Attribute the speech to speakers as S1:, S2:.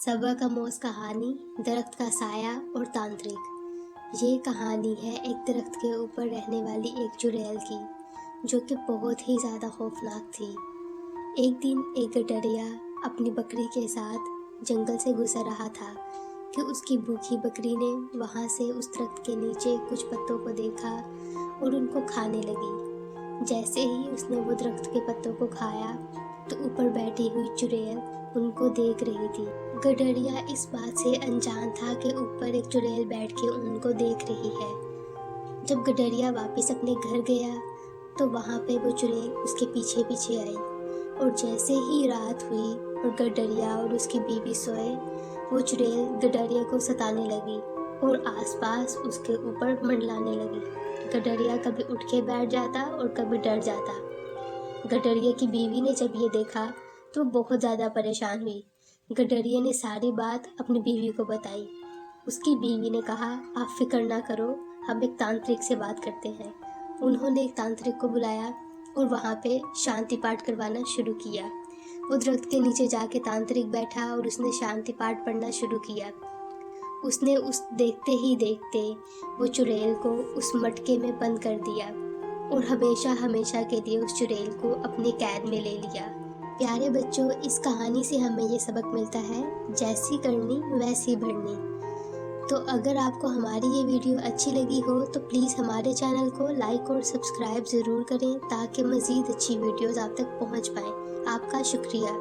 S1: सबक आमोज़ कहानी दरख्त का साया और तांत्रिक। ये कहानी है एक दरख्त के ऊपर रहने वाली एक चुड़ैल की, जो कि बहुत ही ज़्यादा खौफनाक थी। एक दिन एक गडरिया अपनी बकरी के साथ जंगल से गुजर रहा था कि उसकी भूखी बकरी ने वहाँ से उस दरख्त के नीचे कुछ पत्तों को देखा और उनको खाने लगी। जैसे ही उसने वो दरख्त के पत्तों को खाया तो ऊपर बैठी हुई चुड़ैल उनको देख रही थी। गडरिया इस बात से अनजान था कि ऊपर एक चुड़ैल बैठ के उनको देख रही है। जब गडरिया वापस अपने घर गया तो वहाँ पे वो चुड़ैल उसके पीछे पीछे आई और जैसे ही रात हुई और गडरिया और उसकी बीवी सोए, वो चुड़ैल गडरिया को सताने लगी और आसपास उसके ऊपर मंडलाने लगी। गडरिया कभी उठ के बैठ जाता और कभी डर जाता। गडरिया की बीवी ने जब ये देखा तो बहुत ज़्यादा परेशान हुई। गडरिया ने सारी बात अपनी बीवी को बताई। उसकी बीवी ने कहा, आप फिक्र ना करो, हम एक तांत्रिक से बात करते हैं। उन्होंने एक तांत्रिक को बुलाया और वहाँ पे शांति पाठ करवाना शुरू किया। वो दरख्त के नीचे जाके तांत्रिक बैठा और उसने शांति पाठ पढ़ना शुरू किया। उसने उस देखते ही देखते वो चुड़ैल को उस मटके में बंद कर दिया और हमेशा हमेशा के लिए उस चुड़ैल को अपनी कैद में ले लिया। प्यारे बच्चों, इस कहानी से हमें ये सबक मिलता है, जैसी करनी वैसी भरनी। तो अगर आपको हमारी ये वीडियो अच्छी लगी हो तो प्लीज़ हमारे चैनल को लाइक और सब्सक्राइब ज़रूर करें ताकि मज़ीद अच्छी वीडियोज़ आप तक पहुंच पाएँ। आपका शुक्रिया।